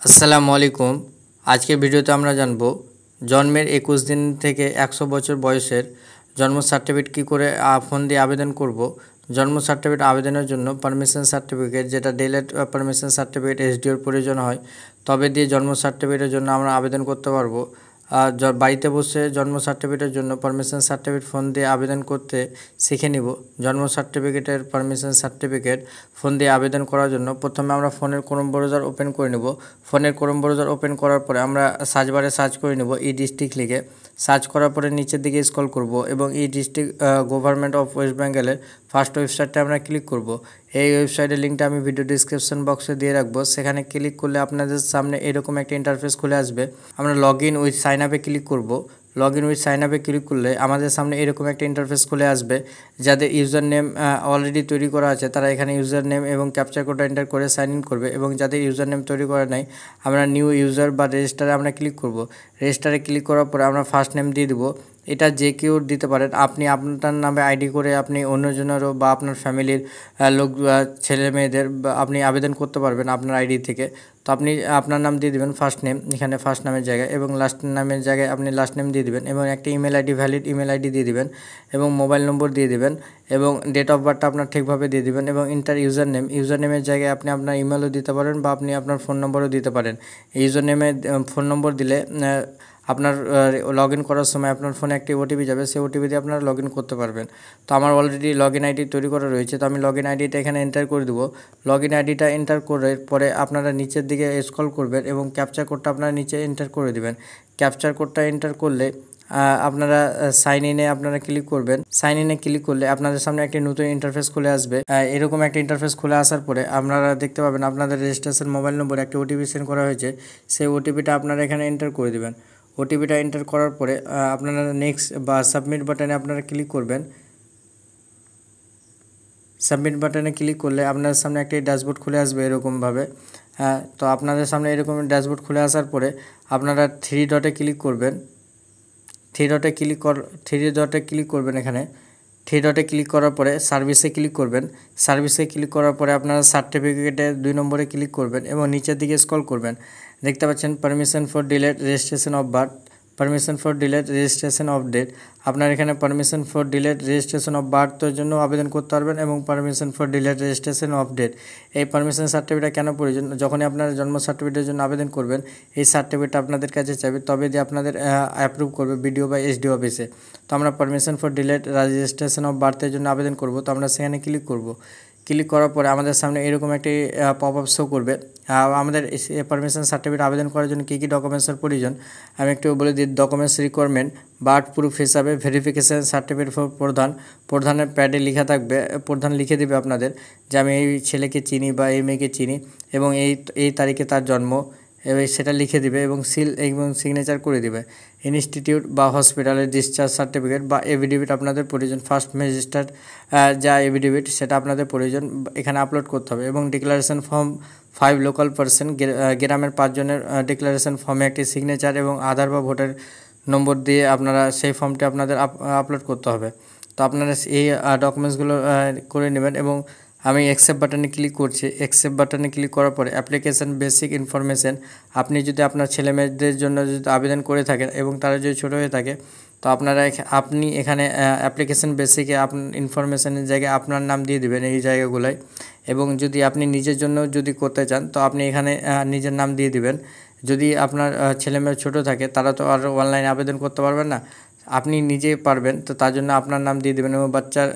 আসসালামু আলাইকুম। আজকের ভিডিওতে আমরা জানব জন্মের 21 দিন থেকে 100 বছর বয়সের জন্ম সার্টিফিকেট কী করে ফোন দিয়ে আবেদন করব। জন্ম সার্টিফিকেট আবেদনের জন্য পারমিশন সার্টিফিকেট, যেটা ডিলেট পারমিশন সার্টিফিকেট এসডিওর প্রয়োজন হয়, তবে দিয়ে জন্ম সার্টিফিকেটের জন্য আমরা আবেদন করতে পারবো। বাড়িতে বসে জন্ম সার্টিফিকেটের জন্য পারমিশন সার্টিফিকেট ফোন দিয়ে আবেদন করতে শিখে নিব। জন্ম সার্টিফিকেটের পারমিশন সার্টিফিকেট ফোন দিয়ে আবেদন করার জন্য প্রথমে আমরা ফোনের ক্রোম ব্রাউজার ওপেন করে নেব। ফোনের ক্রোম ব্রাউজার ওপেন করার পরে আমরা সার্চ বারে সার্চ করে নেব ই ডিস্ট্রিক্ট লিখে। সার্চ করার পরে নিচের দিকে স্ক্রল করব এবং ই ডিস্ট্রিক্ট গভর্নমেন্ট অফ ওয়েস্ট বেঙ্গলের ফার্স্ট ওয়েবসাইটটা আমরা ক্লিক করব। এই ওয়েবসাইটের লিঙ্কটা আমি ভিডিও ডিসক্রিপশন বক্সে দিয়ে রাখবো। সেখানে ক্লিক করলে আপনাদের সামনে এরকম একটা ইন্টারফেস খুলে আসবে। আমরা লগ ইন উইথ সাইন আপে ক্লিক করব। লগ ইন উইথ সাইন আপে ক্লিক করলে আমাদের সামনে এরকম একটা ইন্টারফেস খুলে আসবে। যাদের ইউজার নেম অলরেডি তৈরি করা আছে তারা এখানে ইউজার নেম এবং ক্যাপচার কোডটা এন্টার করে সাইন ইন করবে, এবং যাদের ইউজার নেম তৈরি করা নাই আমরা নিউ ইউজার বা রেজিস্টারে আমরা ক্লিক করব। রেজিস্টারে ক্লিক করার পরে আমরা ফার্স্ট নেম দিয়ে দেবো। এটা যে কেউ দিতে পারেন। আপনি আপনার নামে আইডি করে আপনি অন্যজনেরও বা আপনার ফ্যামিলির লোক ছেলে মেয়েদের আপনি আবেদন করতে পারবেন আপনার আইডি থেকে। তো আপনি আপনার নাম দিয়ে দেবেন ফার্স্ট নেম, এখানে ফার্স্ট নামের জায়গায়, এবং লাস্ট নামের জায়গায় আপনি লাস্ট নেম দিয়ে দেবেন, এবং একটা email ID, valid email ID দিয়ে দেবেন, এবং মোবাইল নম্বর দিয়ে দেবেন, এবং ডেট অফ বার্থটা আপনার ঠিকভাবে দিয়ে দেবেন, এবং ইন্টার ইউজার নেম, ইউজার নেমের জায়গায় আপনি আপনার ইমেলও দিতে পারেন বা আপনি আপনার ফোন নম্বরও দিতে পারেন। ইউজার নেমে ফোন নম্বর দিলে আপনার লগ ইন করার সময় আপনার ফোনে একটি ওটিপি যাবে, সেই ওটিপি দিয়ে আপনারা লগ ইন করতে পারবেন। তো আমার অলরেডি লগ ইন আইডি তৈরি করা রয়েছে, তো আমি লগ ইন আইডিটা এখানে এন্টার করে দেবো। লগ ইন আইডিটা এন্টার করে পরে আপনারা নিচের দিকে স্ক্রল করবেন এবং ক্যাপচার কোডটা আপনারা নিচে এন্টার করে দেবেন। ক্যাপচার কোডটা এন্টার করলে আপনারা সাইন ইনে আপনারা ক্লিক করবেন। সাইন ইনে ক্লিক করলে আপনাদের সামনে একটি নতুন ইন্টারফেস খুলে আসবে। এরকম একটা ইন্টারফেস খুলে আসার পরে আপনারা দেখতে পাবেন আপনাদের রেজিস্ট্রেশন মোবাইল নম্বর একটি ওটিপি সেন্ড করা হয়েছে। সেই ওটিপিটা আপনারা এখানে এন্টার করে দেবেন। ওটিপিটা এন্টার করার পরে আপনারা নেক্সট বা সাবমিট বাটনে আপনারা ক্লিক করবেন। সাবমিট বাটনে ক্লিক করলে আপনাদের সামনে একটি ড্যাশবোর্ড খুলে আসবে এরকমভাবে। তো আপনাদের সামনে এরকম ড্যাশবোর্ড খুলে আসার পরে আপনারা থ্রি ডটে ক্লিক করবেন। থ্রি ডটে ক্লিক করবেন। এখানে থ্রি ডটে ক্লিক করার পরে সার্ভিসে ক্লিক করবেন। সার্ভিসে ক্লিক করার পরে আপনারা সার্টিফিকেটে 2 নম্বরে ক্লিক করবেন এবং নিচের দিকে স্ক্রল করবেন। দেখতে পাচ্ছেন permission for delete registration of birth, permission for delete registration of date. আপনার এখানে permission for delete registration of বার্থের জন্য আবেদন করতে পারবেন, এবং permission for delete registration of date. এই পারমিশন সার্টিফিকেট কেন প্রয়োজন? যখনই আপনারা জন্ম সার্টিফিকেটের জন্য আবেদন করবেন এই সার্টিফিকেট আপনাদের কাছে চাইবে, তবে দিয়ে আপনাদের অ্যাপ্রুভ করবে বিডিও বা এসডিও অফিসে। তো আমরা permission for delete registration of বার্থের জন্য আবেদন করব, তো আমরা সেখানে ক্লিক করব। ক্লিক করার পরে আমাদের সামনে এরকম একটি পপ আপ শো করবে। আমাদের পারমিশন সার্টিফিকেট আবেদন করার জন্য কী কী ডকুমেন্টসের প্রয়োজন আমি একটু বলে দিই। ডকুমেন্টস রিকোয়ারমেন্ট বার্থ প্রুফ হিসাবে ভেরিফিকেশান সার্টিফিকেট ফর প্রধানের প্যাডে লেখা থাকবে। প্রধান লিখে দেবে আপনাদের যে আমি এই ছেলেকে চিনি বা এই মেয়েকে চিনি এবং এই তারিখে তার জন্ম, এবার সেটা লিখে দিবে এবং সিল এবং সিগনেচার করে দিবে। ইনস্টিটিউট বা হসপিটালের ডিসচার্জ সার্টিফিকেট বা এভিডেভিট আপনাদের প্রয়োজন। ফার্স্ট ম্যাজিস্ট্রেট যা এভিডেভিট সেটা আপনাদের প্রয়োজন এখানে আপলোড করতে হবে, এবং ডিক্লারেশন ফর্ম 5 লোকাল পার্সন, গ্রামের 5 জনের ডিক্লারেশন ফর্মে একটি সিগনেচার এবং আধার বা ভোটার নম্বর দিয়ে আপনারা সেই ফর্মটি আপনাদের আপলোড করতে হবে। তো আপনারা এই ডকুমেন্টসগুলো করে নেবেন, এবং আমি অ্যাকসেপ্ট বাটনে ক্লিক করছি। অ্যাকসেপ্ট বাটনে ক্লিক করার পরে অ্যাপ্লিকেশান বেসিক ইনফরমেশান, আপনি যদি আপনার ছেলেমেয়েদের জন্য যদি আবেদন করে থাকেন এবং তারা যদি ছোটো হয়ে থাকে তো আপনি এখানে অ্যাপ্লিকেশান বেসিকে আপনার ইনফরমেশানের জায়গায় আপনার নাম দিয়ে দেবেন এই জায়গাগুলোয়, এবং যদি আপনি নিজের জন্য যদি করতে চান তো আপনি এখানে নিজের নাম দিয়ে দিবেন। যদি আপনার ছেলেমেয়ে ছোটো থাকে তারা তো আর অনলাইনে আবেদন করতে পারবেন না, আপনি নিজে পারবেন, তো তার জন্য আপনার নাম দিয়ে দেবেন, এবং বাচ্চার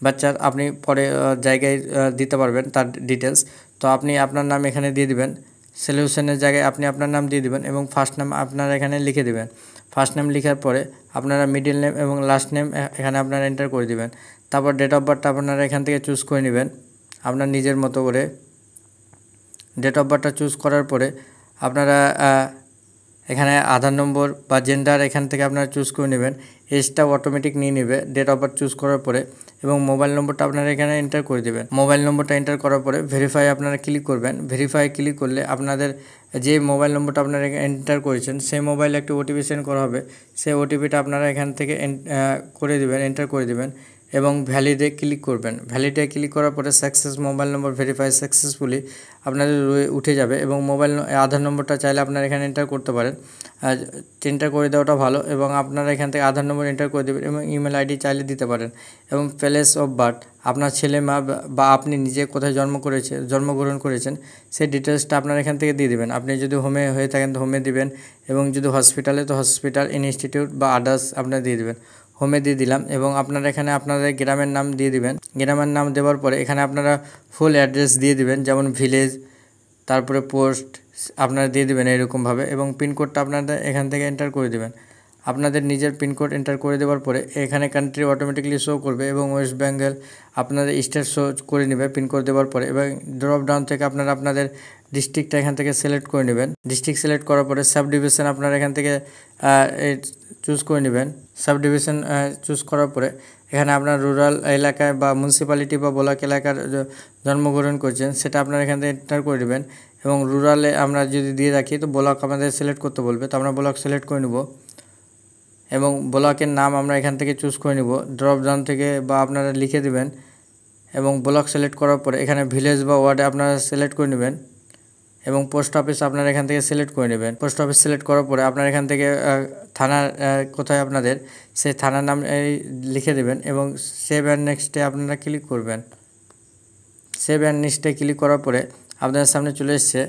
বাচ্চার আপনি পরে জায়গায় দিতে পারবেন তার ডিটেলস। তো আপনি আপনার নাম এখানে দিয়ে দিবেন। সলিউশনের জায়গায় আপনি আপনার নাম দিয়ে দিবেন এবং ফার্স্ট নাম আপনারা এখানে লিখে দেবেন। ফার্স্ট নেম লেখার পরে আপনারা মিডল নেম এবং লাস্ট নেম এখানে আপনারা এন্টার করে দিবেন। তারপর ডেট অফ বার্থটা আপনারা এখান থেকে চুজ করে নেবেন আপনার নিজের মতো করে। ডেট অফ বার্থটা চুজ করার পরে আপনারা এখানে আধার নম্বর বা জেন্ডার এখান থেকে আপনারা চুজ করে নেবেন। এজটা অটোমেটিক নিয়ে নেবে ডেট অফ বার্থ চুজ করার পরে, এবং মোবাইল নম্বরটা আপনারা এখানে এন্টার করে দেবেন। মোবাইল নম্বরটা এন্টার করার পরে ভেরিফাই আপনারা ক্লিক করবেন। ভেরিফাই ক্লিক করলে আপনাদের যে মোবাইল নম্বরটা আপনারা এন্টার করেছেন সেই মোবাইলে একটি ওটিপি সেন্ড করা হবে। সেই ওটিপিটা আপনারা এখান থেকে করে দেবেন, এন্টার করে দেবেন। এবং ভ্যালিডে ক্লিক করবেন। ভ্যালিডে ক্লিক করার পরে সাকসেস মোবাইল নম্বর ভেরিফাই সাকসেসফুলি আপনাদের উঠে যাবে এবং আধার নম্বরটা চাইলে আপনারা এখানে এন্টার করতে পারেন। এন্টার করে দেওয়াটা ভালো এবং আপনারা এখান থেকে আধার নম্বর এন্টার করে দেবেন এবং ইমেল আইডি চাইলে দিতে পারেন এবং প্লেস অফ বার্থ আপনার ছেলে মা বা আপনি নিজে কোথায় জন্মগ্রহণ করেছেন সেই ডিটেলসটা আপনারা এখান থেকে দিয়ে দেবেন। আপনি যদি হোমে হয়ে থাকেন তো হোমে দিবেন এবং যদি হসপিটালে তো হসপিটাল, ইনস্টিটিউট বা আদার্স আপনারা দিয়ে দেবেন। হোমে দিয়ে দিলাম এবং আপনারা এখানে আপনাদের গ্রামের নাম দিয়ে দিবেন। গ্রামের নাম দেওয়ার পরে এখানে আপনারা ফুল অ্যাড্রেস দিয়ে দিবেন, যেমন ভিলেজ, তারপরে পোস্ট আপনারা দিয়ে দেবেন এরকমভাবে এবং পিনকোডটা আপনারা এখান থেকে এন্টার করে দেবেন। আপনাদের নিজের পিনকোড এন্টার করে দেওয়ার পরে এখানে কান্ট্রি অটোমেটিক্যালি শো করবে এবং ওয়েস্ট বেঙ্গল আপনাদের স্টেট শো করে নেবে পিনকোড দেওয়ার পরে এবং ড্রপ ডাউন থেকে আপনারা আপনাদের ডিস্ট্রিক্টটা এখান থেকে সিলেক্ট করে নেবেন। ডিস্ট্রিক্ট সিলেক্ট করার পরে সাব ডিভিশন আপনারা এখান থেকে চুজ করে নেবেন। সাব ডিভিশন চুজ করার পরে এখানে আপনার রুরাল এলাকায় বা মিউনিসিপ্যালিটি বা ব্লক এলাকার জন্মগ্রহণ করছেন সেটা আপনারা এখান থেকে এন্টার করে দেবেন এবং রুরালে আমরা যদি দিয়ে রাখি তো ব্লক আমাদের সিলেক্ট করতে বলবে, তো আমরা ব্লক সিলেক্ট করে নেব এবং ব্লকের নাম আমরা এখান থেকে চুজ করে নিব ড্রপ ডাউন থেকে বা আপনারা লিখে দেবেন এবং ব্লক সিলেক্ট করার পরে এখানে ভিলেজ বা ওয়ার্ডে আপনারা সিলেক্ট করে নেবেন এবং পোস্ট অফিস আপনারা এখান থেকে সিলেক্ট করে নেবেন। পোস্ট অফিস সিলেক্ট করার পরে আপনারা এখান থেকে থানার কোথায় আপনাদের সেই থানার নাম লিখে দেবেন এবং সেভ অ্যান্ড নেক্সটে আপনারা ক্লিক করবেন। সেভ অ্যান্ড নেক্সটে ক্লিক করার পরে আপনাদের সামনে চলে এসছে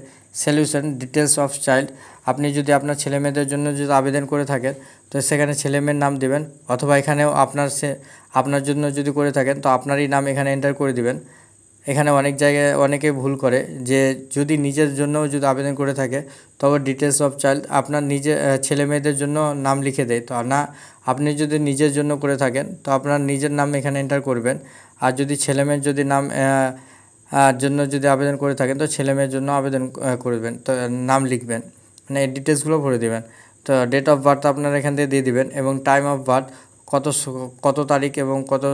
সলিউশন ডিটেলস অফ চাইল্ড। আপনি যদি আপনার ছেলেমেয়েদের জন্য যদি আবেদন করে থাকেন তো সেখানে ছেলেমেয়ের নাম দেবেন অথবা এখানেও আপনার জন্য যদি করে থাকেন তো আপনারই নাম এখানে এন্টার করে দিবেন। এখানে অনেক জায়গায় অনেকে ভুল করে যে যদি নিজের জন্য যদি আবেদন করে থাকে তবে ডিটেলস অফ চাইল্ড আপনার নিজের ছেলেমেয়েদের জন্য নাম লিখে দেয়, তো না আপনি যদি নিজের জন্য করে থাকেন তো আপনার নিজের নাম এখানে এন্টার করবেন। আর যদি ছেলেমেয়ের যদি জন্য যদি আবেদন করে থাকেন তো ছেলেমেয়ের জন্য আবেদন করবেন, তো নাম লিখবেন, মানে এই ডিটেলসগুলো ভরে দেবেন। তো ডেট অফ বার্থ আপনারা এখান থেকে দিয়ে দিবেন এবং টাইম অফ বার্থ কত তারিখ এবং কত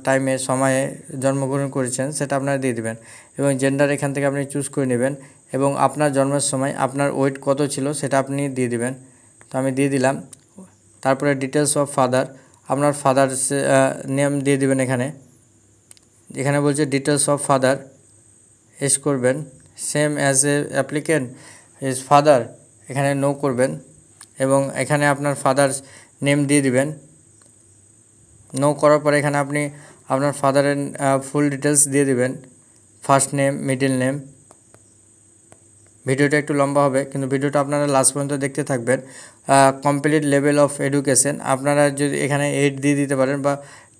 টাইমে সময়ে জন্মগ্রহণ করেছেন সেটা আপনারা দিয়ে দেবেন এবং জেন্ডার এখান থেকে আপনি চুজ করে নেবেন এবং আপনার জন্মের সময় আপনার ওয়েট কত ছিল সেটা আপনি দিয়ে দিবেন। তো আমি দিয়ে দিলাম। তারপরে ডিটেলস অফ ফাদার আপনার ফাদার নেম দিয়ে দিবেন। এখানে বলছে ডিটেলস অফ ফাদার এস করবেন same as a applicant is father, এখানে নো করবেন এবং এখানে আপনার ফাদার নেম দিয়ে দিবেন। নো করার পরে এখানে আপনি আপনার ফাদারের ফুল ডিটেলস দিয়ে দিবেন, ফার্স্ট নেম, মিডল নেম। ভিডিওটা একটু লম্বা হবে কিন্তু ভিডিওটা আপনারা লাস্ট পর্যন্ত দেখতে থাকবেন। কমপ্লিট লেভেল অফ এডুকেশন আপনারা যদি এখানে 8 দিয়ে দিতে পারেন বা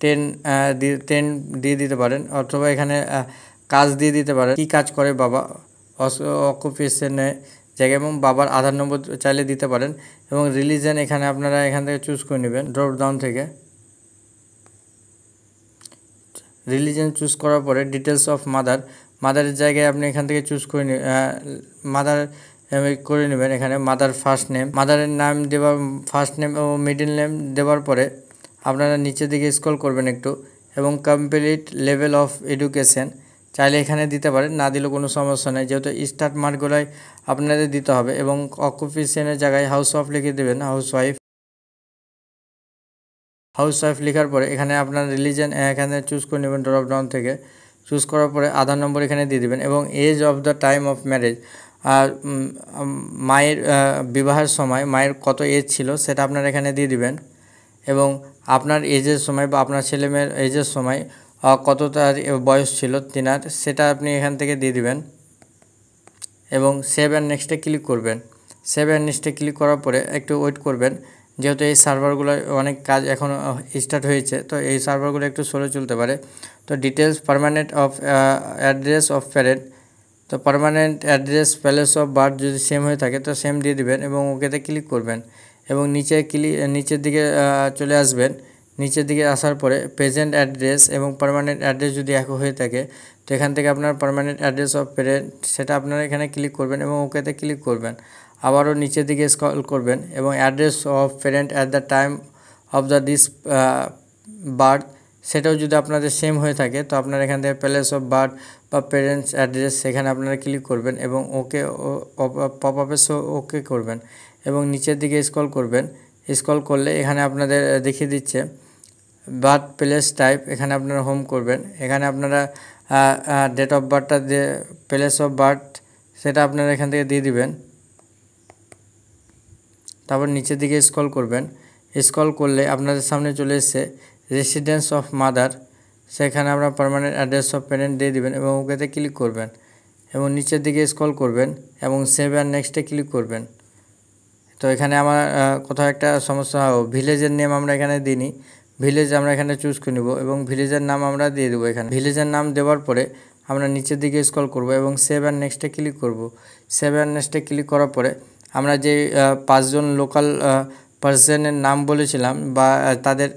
10 দিয়ে দিতে পারেন অথবা এখানে কাজ দিয়ে দিতে পারেন, কী কাজ করে বাবা, অকুপেশনে জায়গায় এবং বাবার আধার নম্বর চাইলে দিতে পারেন এবং রিলিজন এখানে আপনারা এখান থেকে চুজ করে নেবেন ড্রপ ডাউন থেকে। রিলিজন চুজ করার পরে ডিটেলস অফ মাদারের জায়গায় আপনি এখান থেকে চুজ করে মাদার করে নেবেন। এখানে মাদার ফার্স্ট নেম, মাদারের নাম দেওয়ার ফার্স্ট নেম ও মিডল নেম দেওয়ার পরে আপনারা নিচের দিকে স্ক্রল করবেন একটু এবং কমপ্লিট লেভেল অফ এডুকেশন চাইলে এখানে দিতে পারেন, না দিলেও কোনো সমস্যা নেই, যেহেতু স্টার্ট মার্কগুলোই আপনাদের দিতে হবে এবং অকুপেশনের জায়গায় হাউস ওয়াইফ লিখে দেবেন। হাউস ওয়াইফ লেখার পরে এখানে আপনার রিলিজন এখানে চুজ করে নেবেন ড্রপ ডাউন থেকে। চুজ করার পরে আধার নম্বর এখানে দিয়ে দেবেন এবং age of the time of marriage আর মায়ের বিবাহের সময় মায়ের কত এজ ছিল সেটা আপনারা এখানে দিয়ে দিবেন এবং আপনার এজের সময় বা আপনার ছেলেমেয়ের এজের সময় কত তার বয়স ছিল তিনার সেটা আপনি এখান থেকে দিয়ে দিবেন এবং সেভ অ্যান্ড নেক্সটে ক্লিক করবেন। সেভ অ্যান্ড নেক্সটে ক্লিক করার পরে একটু ওয়েট করবেন, যেহেতু এই সার্ভারগুলো অনেক কাজ এখন স্টার্ট হয়েছে তো এই সার্ভারগুলো একটু স্লো চলতে পারে। তো details permanent of address of parent, তো permanent address place of birth যদি সেম হয়ে থাকে তো সেম দিয়ে দিবেন এবং ওকেতে ক্লিক করবেন এবং নিচের দিকে চলে আসবেন। নিচের দিকে আসার পরে প্রেজেন্ট অ্যাড্রেস এবং পার্মানেন্ট অ্যাড্রেস যদি এক হয়ে থাকে তো এখান থেকে আপনার পার্মানেন্ট অ্যাড্রেস অফ প্যারেন্ট সেটা আপনারা এখানে ক্লিক করবেন এবং ওকেতে ক্লিক করবেন। আবারও নিচের দিকে স্ক্রল করবেন এবং address of parent at the time of the birth সেটাও যদি আপনাদের সেম হয়ে থাকে তো আপনারা এখান থেকে প্লেস অফ বার্থ বা প্যারেন্টস অ্যাড্রেস সেখানে আপনারা ক্লিক করবেন এবং ওকে পপ আপে ওকে করবেন এবং নিচের দিকে স্ক্রল করবেন। স্ক্রল করলে এখানে আপনাদের দেখিয়ে দিচ্ছে বার্থ প্লেস টাইপ, এখানে আপনারা হোম করবেন। এখানে আপনারা ডেট অফ বার্থটা দিয়ে প্লেস অফ বার্থ সেটা আপনারা এখান থেকে দিয়ে দিবেন। তারপর নিচের দিকে স্ক্রল করবেন। স্ক্রল করলে আপনাদের সামনে চলে এসেছে রেসিডেন্স অফ মাদার, সেখানে আপনার পার্মানেন্ট অ্যাড্রেস অফ প্যারেন্ট দিয়ে দিবেন এবং ওকেতে ক্লিক করবেন এবং নিচের দিকে স্ক্রল করবেন এবং সেভ অ্যান্ড নেক্সটে ক্লিক করবেন। তো এখানে আমার কোথাও একটা সমস্যা ভিলেজের নেম আমরা এখানে দিইনি, ভিলেজ আমরা এখানে চুজ করে নেব এবং ভিলেজের নাম আমরা দিয়ে দেবো। এখানে ভিলেজের নাম দেওয়ার পরে আমরা নিচের দিকে স্ক্রল করব এবং সেভ অ্যান্ড নেক্সটে ক্লিক করব। সেভ অ্যান্ড নেক্সটে ক্লিক করার পরে আমরা যে 5 জন লোকাল পার্সনের নাম বলেছিলাম বা তাদের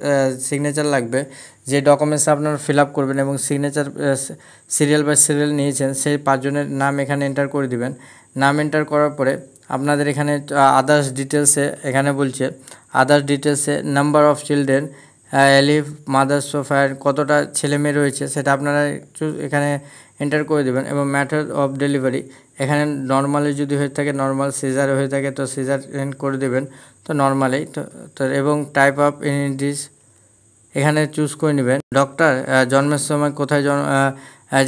সিগনেচার লাগবে, যে ডকুমেন্টস আপনারা ফিল আপ করবেন এবং সিগনেচার সিরিয়াল বাই সিরিয়াল নিয়েছেন, সেই 5 জনের নাম এখানে এন্টার করে দিবেন। নাম এন্টার করার পরে আপনাদের এখানে আদার্স ডিটেলসে এখানে বলছে আদার্স ডিটেলসে নাম্বার অফ চিলড্রেন এলিভ মাদার্স সোফায়ার, কতটা ছেলে মেয়ে রয়েছে সেটা আপনারা এখানে এন্টার করে দেবেন এবং ম্যাথড অফ ডেলিভারি এখানে নর্মালি যদি হয়ে থাকে নর্মাল, সিজারে হয়ে থাকে তো সিজার করে দেবেন, তো নর্মালি তো এবং টাইপ অফ ইনিটিস এখানে চুজ করে নেবেন। ডক্টর জন্মের সময় কোথায়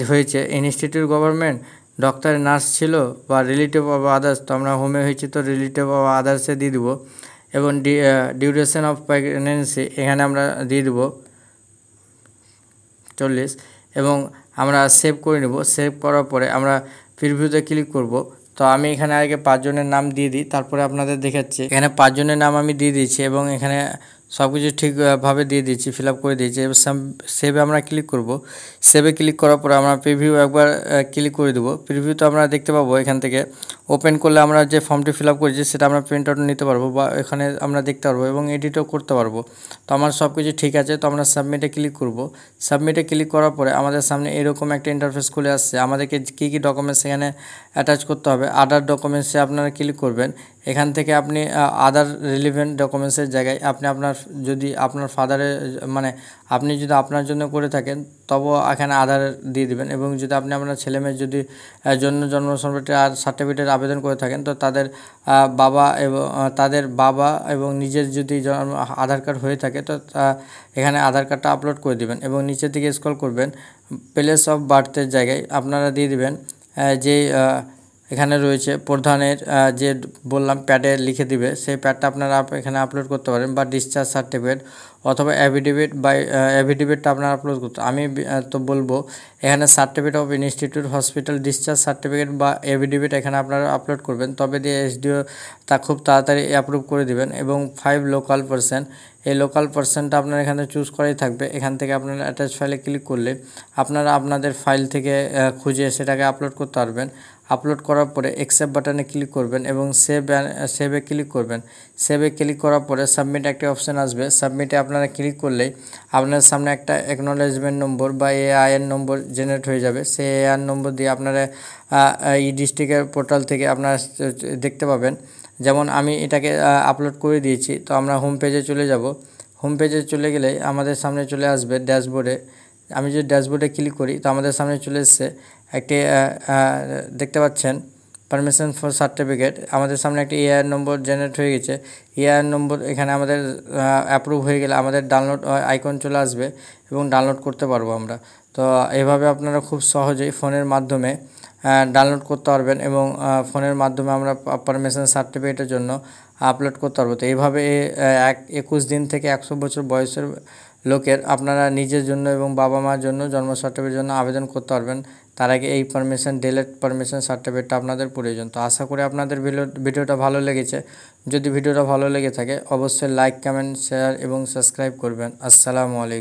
হয়েছে, ইনস্টিটিউট গভর্নমেন্ট, ডক্টর নার্স ছিল বা রিলেটিভ অফ আদার্স, তো আমরা হোমে হয়েছি তো রিলেটিভ অফ আদার্সে দিয়ে দেবো এবং ডিউরেশন অফ প্রেগনেন্সি এখানে আমরা দিয়ে দেবো 40 এবং আমরা সেভ করে নেব। সেভ করার পরে আমরা প্রিভিউতে ক্লিক করব। তো আমি এখানে আগে 5 জনের নাম দিয়ে দিই, তারপরে আপনাদের দেখাচ্ছি। এখানে 5 জনের নাম আমি দিয়ে দিয়েছি এবং এখানে সব কিছু ঠিকভাবে দিয়ে দিয়েছি, ফিল আপ করে দিয়েছি। সেভে আমরা ক্লিক করব। সেভে ক্লিক করার পরে আমরা প্রিভিউ একবার ক্লিক করে দেবো। প্রিভিউতে আমরা দেখতে পাবো এখান থেকে ওপেন করলে আমরা যে ফর্মটি ফিল আপ করেছি সেটা আমরা প্রিন্ট আউট নিতে পারবো বা এখানে আমরা দেখতে পারবো এবং এডিটও করতে পারবো। তো আমার সব কিছু ঠিক আছে, তো আমরা সাবমিটে ক্লিক করব। সাবমিটে ক্লিক করার পরে আমাদের সামনে এরকম একটা ইন্টারফেস খুলে আসছে। আমাদেরকে কী কী ডকুমেন্টস এখানে অ্যাটাচ করতে হবে, আদার ডকুমেন্টসে আপনারা ক্লিক করবেন। এখান থেকে আপনি আদার রিলিভেন্ট ডকুমেন্টসের জায়গায় আপনি আপনার যদি আপনার ফাদারের মানে আপনি যদি আপনার জন্য করে থাকেন তবুও এখানে আধার দিয়ে দিবেন এবং যদি আপনি আপনার ছেলেমেয়ের যদি জন্ম সার্টিফিকেটের আবেদন করে থাকেন তো তাদের বাবা এবং নিজের যদি আধার কার্ড হয়ে থাকে তো এখানে আধার কার্ডটা আপলোড করে দিবেন এবং নিচের দিকে স্ক্রল করবেন। প্লেস অফ বার্থের জায়গায় আপনারা দিয়ে দিবেন যে এখানে রয়েছে প্রধানের যে বললাম প্যাডে লিখে দিবে, সেই প্যাডটা আপনারা এখানে আপলোড করতে পারেন বা ডিসচার্জ সার্টিফিকেট অথবা অ্যাফিডেভিটটা আপনারা আপলোড করতে। আমি তো বলবো এখানে certificate of institute hospital discharge certificate বা অ্যাফিডেভিট এখানে আপনারা আপলোড করবেন, তবে দিয়ে এসডিও তা খুব তাড়াতাড়ি অ্যাপ্রুভ করে দিবেন। এবং 5 লোকাল পার্সন, এই লোকাল পার্সনটা আপনার এখানে চুজ করাই থাকবে। এখান থেকে আপনারা অ্যাটাচ ফাইলে ক্লিক করলে আপনারা আপনাদের ফাইল থেকে খুঁজে সেটাকে আপলোড করতে পারবেন। আপলোড করার পরে অ্যাকসেপ্ট বাটনে ক্লিক করবেন এবং সেভে ক্লিক করবেন। সেভে ক্লিক করার পরে সাবমিট একটা অপশান আসবে। সাবমিটে আপনারা ক্লিক করলেই আপনার সামনে একটা অ্যাকনোলেজমেন্ট নম্বর বা এআইএন নম্বর জেনারেট হয়ে যাবে। সেই এআইএন নম্বর দিয়ে আপনারা ই ডিস্ট্রিক্টের পোর্টাল থেকে আপনারা দেখতে পাবেন। যেমন আমি এটাকে আপলোড করে দিয়েছি, তো আমরা হোম পেজে চলে যাব। হোম পেজে চলে গেলে আমাদের সামনে চলে আসবে ড্যাশবোর্ডে। আমি যদি ড্যাশবোর্ডে ক্লিক করি তো আমাদের সামনে চলে এসছে একটি দেখতে পাচ্ছেন পারমিশন ফর সার্টিফিকেট, আমাদের সামনে একটি এআইআর নম্বর জেনারেট হয়ে গেছে। এআইআর নম্বর এখানে আমাদের অ্যাপ্রুভ হয়ে গেলে আমাদের ডাউনলোড আইকন চলে আসবে এবং ডাউনলোড করতে পারবো আমরা। তো এভাবে আপনারা খুব সহজেই ফোনের মাধ্যমে ডাউনলোড করতে পারবেন এবং ফোনের মাধ্যমে আমরা পারমিশন সার্টিফিকেটের জন্য আপলোড করতে পারবো। তো এইভাবে 21 দিন থেকে 100 বছর বয়সের লোকের আপনারা নিজের জন্য এবং বাবা মার জন্য জন্ম সার্টিফিকেটের জন্য আবেদন করতে পারবেন। তার আগে এই ডিলেট পারমিশন সার্টিফিকেটটা আপনাদের প্রয়োজন। তো আশা করি আপনাদের ভিডিওটা ভালো লেগেছে। যদি ভিডিওটা ভালো লেগে থাকে অবশ্যই লাইক, কমেন্ট, শেয়ার এবং সাবস্ক্রাইব করবেন। আসসালামু আলাইকুম।